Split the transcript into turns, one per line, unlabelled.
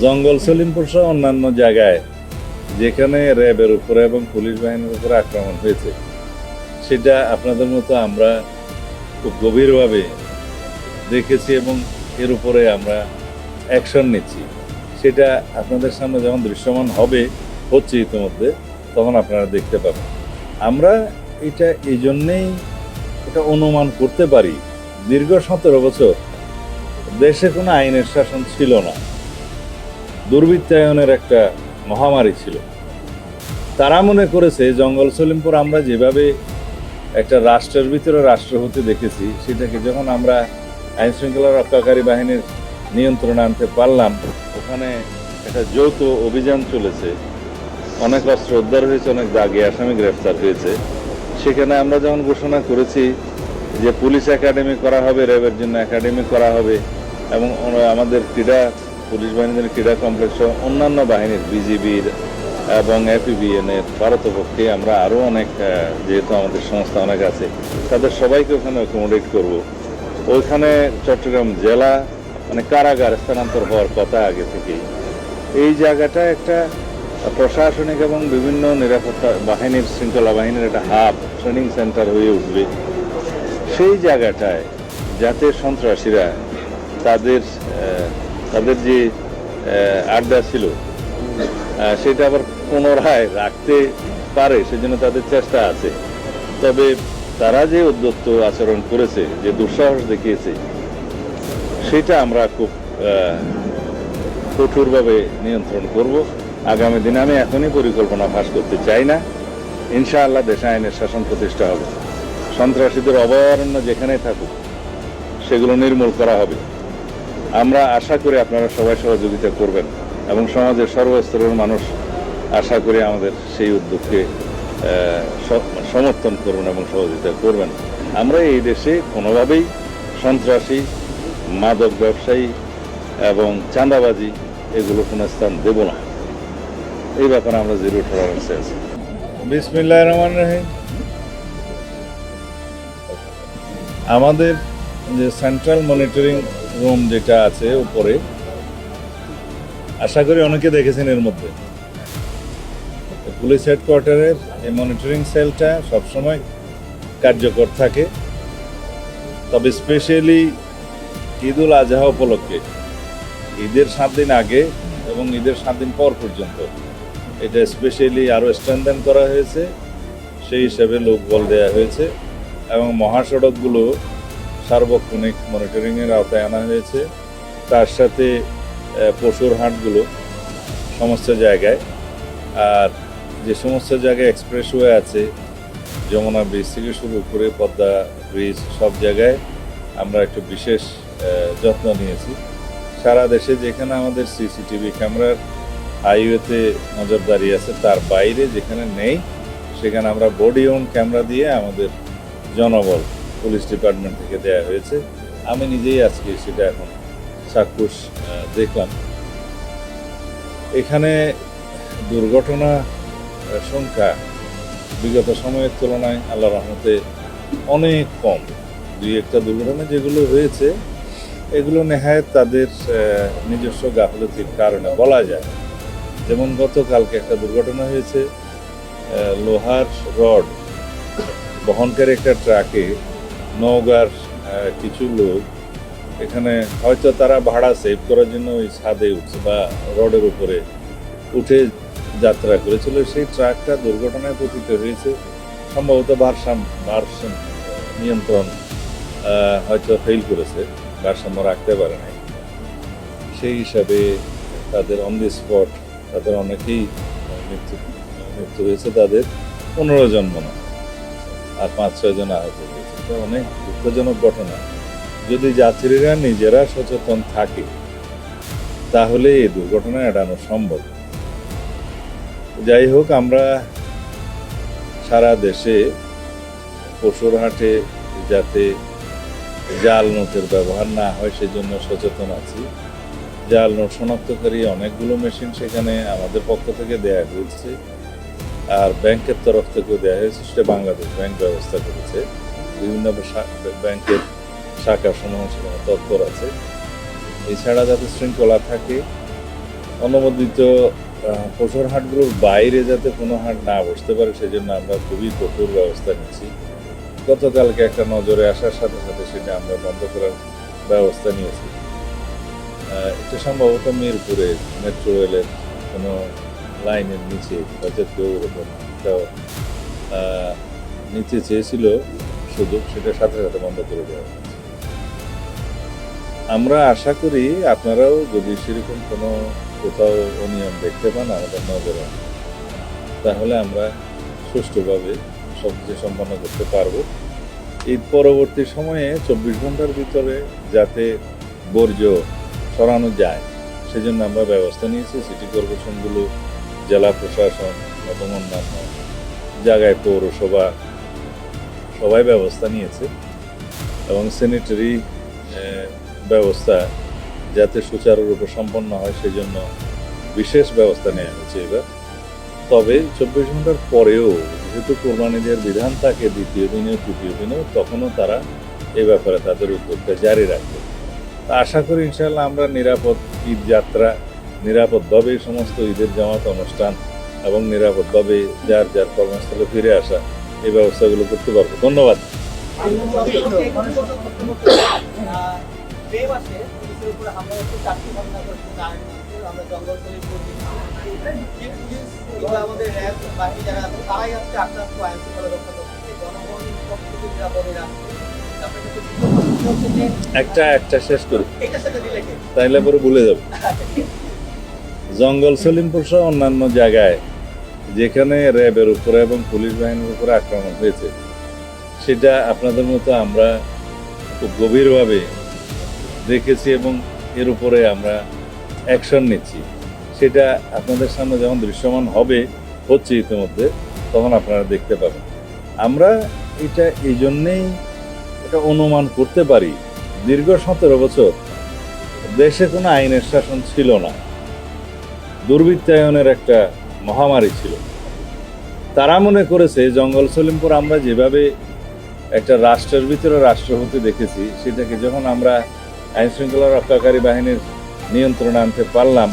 জঙ্গল সলিমপুর সহ অন্যান্য জায়গায় যেখানে র্যাবের উপরে এবং পুলিশ বাহিনীর উপরে আক্রমণ হয়েছে, সেটা আপনাদের মতো আমরা খুব গভীরভাবে দেখেছি এবং এর উপরে আমরা অ্যাকশন নিচ্ছি। সেটা আপনাদের সামনে যখন দৃশ্যমান হচ্ছে ইতিমধ্যে, তখন আপনারা দেখতে পাবেন। আমরা এটা এই জন্যেই এটা অনুমান করতে পারি, দীর্ঘ 17 বছর দেশে কোনো আইনের শাসন ছিল না, দুর্বৃত্তায়নের একটা মহামারী ছিল। তারা মনে করেছে জঙ্গল সলিমপুর আমরা যেভাবে একটা রাষ্ট্রের ভিতরে রাষ্ট্র হতে দেখেছি, সেটাকে যখন আমরা আইন শৃঙ্খলা রক্ষাকারী বাহিনীর নিয়ন্ত্রণে আনতে পারলাম, ওখানে একটা যৌথ অভিযান চলেছে, অনেক অস্ত্র উদ্ধার হয়েছে, অনেক দাগি আসামি গ্রেফতার হয়েছে। সেখানে আমরা যখন ঘোষণা করেছি যে পুলিশ একাডেমি করা হবে, র্যাবের জন্য একাডেমি করা হবে, এবং আমাদের পুলিশ বাহিনীর ক্রীড়া কমপ্লেক্স অন্যান্য বাহিনীর বিজিবির এবং এপিবিএনের ভারতপক্ষে আমরা আরও অনেক, যেহেতু আমাদের সংস্থা অনেক আছে, তাদের সবাইকে ওখানে অ্যাকোমোডেট করব। ওইখানে চট্টগ্রাম জেলা মানে কারাগার স্থানান্তর হওয়ার কথা আগে থেকেই। এই জায়গাটা একটা প্রশাসনিক এবং বিভিন্ন নিরাপত্তা বাহিনীর, শৃঙ্খলা বাহিনীর একটা হাব, ট্রেনিং সেন্টার হয়ে উঠবে। সেই জায়গাটায় যাতে সন্ত্রাসীরা তাদের যে আড্ডা ছিল সেটা আবার পুনরায় রাখতে পারে, সেজন্য তাদের চেষ্টা আছে। তবে তারা যে উদ্যত্ত আচরণ করেছে, যে দুঃসাহস দেখিয়েছে, সেটা আমরা খুব কঠোরভাবে নিয়ন্ত্রণ করব আগামী দিনে। আমি এখনই পরিকল্পনা ফাঁস করতে চাই না। ইনশাআল্লাহ দেশে আইনের শাসন প্রতিষ্ঠা হবে, সন্ত্রাসীদের অভয়ারণ্য যেখানে থাকুক সেগুলো নির্মূল করা হবে। আমরা আশা করি আপনারা সবাই সহযোগিতা করবেন এবং সমাজের সর্বস্তরের মানুষ আশা করি আমাদের সেই উদ্যোগকে সমর্থন করবেন এবং সহযোগিতা করবেন। আমরা এই দেশে কোনোভাবেই সন্ত্রাসী, মাদক ব্যবসায়ী এবং চাঁদাবাজি এগুলো কোনো স্থান দেব না। এই ব্যাপারে আমরা জিরো টলারেন্সে আছি। বিসমিল্লাহির রহমানির রহিম। আমাদের যে সেন্ট্রাল মনিটরিং রুম যেটা আছে উপরে, আশা করি অনেকে দেখেছেন, এর মধ্যে পুলিশ হেডকোয়ার্টারের এই মনিটরিং সেলটা সবসময় কার্যকর থাকে। তবে স্পেশালি ঈদুল আজহা উপলক্ষে, ঈদের 7 দিন আগে এবং ঈদের 7 দিন পর পর্যন্ত এটা স্পেশালি আরও স্ট্রেনথেন করা হয়েছে। সেই হিসাবে লোকবল দেওয়া হয়েছে এবং মহাসড়কগুলো সার্বক্ষণিক মনিটরিংয়ের আওতায় আনা হয়েছে। তার সাথে পশুর হাটগুলো সমস্ত জায়গায়, আর যে সমস্ত জায়গায় এক্সপ্রেসওয়ে আছে, যমুনা ব্রিজ থেকে শুরু করে পদ্মা ব্রিজ, সব জায়গায় আমরা একটু বিশেষ যত্ন নিয়েছি। সারা দেশে যেখানে আমাদের সিসিটিভি ক্যামেরার হাইওয়েতে নজরদারি আছে, তার বাইরে যেখানে নেই সেখানে আমরা বডি অন ক্যামেরা দিয়ে আমাদের জনবল পুলিশ ডিপার্টমেন্ট থেকে দেয়া হয়েছে। আমি নিজেই আজকে সেটা এখন চাক্ষুষ দেখলাম। এখানে দুর্ঘটনা সংখ্যা বিগত সময়ের তুলনায় আল্লাহর রহমতে অনেক কম। 2-1টা দুর্ঘটনা যেগুলো হয়েছে, এগুলো নেহায়েত তাদের নিজস্ব গাফলতির কারণে বলা যায়। যেমন গতকালকে একটা দুর্ঘটনা হয়েছে, লোহার রড বহনকারী একটা ট্রাকে নওগাঁর কিছু লোক, এখানে হয়তো তারা ভাড়া সেভ করার জন্য ওই ছাদে উঠছে বা রডের উপরে উঠে যাত্রা করেছিল। সেই ট্রাকটা দুর্ঘটনায় পতিত হয়েছে। সম্ভবত ভারসাম্য নিয়ন্ত্রণ হয়তো ফেল করেছে, ভারসাম্য রাখতে পারে নাই। সেই হিসাবে তাদের অন দি স্পট তাদের অনেকেই মৃত্যু হয়েছে। তাদের 15 জন মনে হয়, আর 5-6 জন আহত হয়েছে। এটা অনেক দুঃখজনক ঘটনা। যদি যাত্রীরা নিজেরা সচেতন থাকে তাহলে এই দুর্ঘটনা এড়ানো সম্ভব। যাই হোক, আমরা সারা দেশে পশুর হাটে যাতে জাল নোটের ব্যবহার না হয় সেজন্য সচেতন আছি। জাল নোট শনাক্তকারী অনেকগুলো মেশিন সেখানে আমাদের পক্ষ থেকে দেয়া হয়েছে, আর ব্যাংকের তরফ থেকেও দেওয়া হয়েছে। সেটা বাংলাদেশ ব্যাংক ব্যবস্থা করেছে। বিভিন্ন ব্যাংকের শাখা সমূহ সেখানে তৎপর আছে। এছাড়া যাতে শৃঙ্খলা থাকে অনুমোদিত পশুর হাটগুলোর বাইরে যাতে কোনো হাট না বসতে পারে সেজন্য আমরা খুবই কঠোর ব্যবস্থা নিচ্ছি। গতকালকে একটা নজরে আসার সাথে সাথে সেটা আমরা বন্ধ করার ব্যবস্থা নিয়েছি। এটা সম্ভবত মিরপুরে মেট্রো রেলের কোনো লাইনের নিচে হয়তো কেউ এরকম একটা নিচে চেয়েছিল সুযোগ, সেটা সাথে সাথে বন্ধ করে দেওয়া হয়েছে। আমরা আশা করি আপনারাও যদি সেরকম কোনো কোথাও অনিয়ম দেখতে পান আমাদের নজরে, তাহলে আমরা সুষ্ঠুভাবে সব কিছু সম্পন্ন করতে পারবো। এই পরবর্তী সময়ে 24 ঘন্টার ভিতরে যাতে বর্জ্য সরানো যায় সেজন্য আমরা ব্যবস্থা নিয়েছি। সিটি কর্পোরেশনগুলো, জেলা প্রশাসন এবং অন্যান্য জায়গায় পৌরসভা সবাই ব্যবস্থা নিয়েছে এবং স্যানিটারি ব্যবস্থা যাতে সুচারুরূপে সম্পন্ন হয় সেই জন্য বিশেষ ব্যবস্থা নেওয়া হয়েছে এবার। তবে 24 ঘন্টার পরেও যেহেতু কোরবানিদের বিধান থাকে দ্বিতীয় দিনেও তৃতীয় দিনেও, তখনও তারা এ ব্যাপারে তাদের উদ্যোগটা জারি রাখবে। তা আশা করি ইনশাআল্লাহ আমরা নিরাপদ ঈদ যাত্রা, নিরাপদভাবে সমস্ত ঈদের জামাত অনুষ্ঠান এবং নিরাপদভাবে যার যার কর্মস্থলে ফিরে আসা এই ব্যবস্থাগুলো করতে পারবো। ধন্যবাদ।
মে মাসে পুলিশের উপরে হামলা হচ্ছে, 4টি ঘটনা ঘটেছে নারায়ণগঞ্জে। আমরা জঙ্গলতলি পুলিশ কিংবা আমাদের র্যাব বাহিনী যারা আছে তারাই আজকে আক্রান্ত আইন শৃঙ্খলা রক্ষা করতেছে, জনগণ পক্ষে নিরাপদে রাখছে। আপনার কাছে হচ্ছে যে
একটা শেষ করি,
এটার সাথে রিলেটেড
তাইলে পরে ভুলে যাব। জঙ্গল সলিমপুর সহ অন্যান্য জায়গায় যেখানে র্যাবের উপরে এবং পুলিশ বাহিনীর উপরে আক্রমণ হয়েছে সেটা আপনাদের মতো আমরা খুব গভীরভাবে দেখেছি এবং এর উপরে আমরা অ্যাকশন নিচ্ছি। সেটা আপনাদের সামনে যখন দৃশ্যমান হচ্ছে ইতিমধ্যে, তখন আপনারা দেখতে পাবেন। আমরা এটা এই জন্যেই এটা অনুমান করতে পারি, দীর্ঘ 17 বছর দেশে কোনো আইনের শাসন ছিল না, দুর্বৃত্তায়নের একটা মহামারী ছিল। তারা মনে করেছে জঙ্গল সলিমপুর আমরা যেভাবে একটা রাষ্ট্রের ভিতরে রাষ্ট্রপতি দেখেছি, সেটাকে যখন আমরা আইন শৃঙ্খলা রক্ষাকারী বাহিনীর নিয়ন্ত্রণে আনতে পারলাম,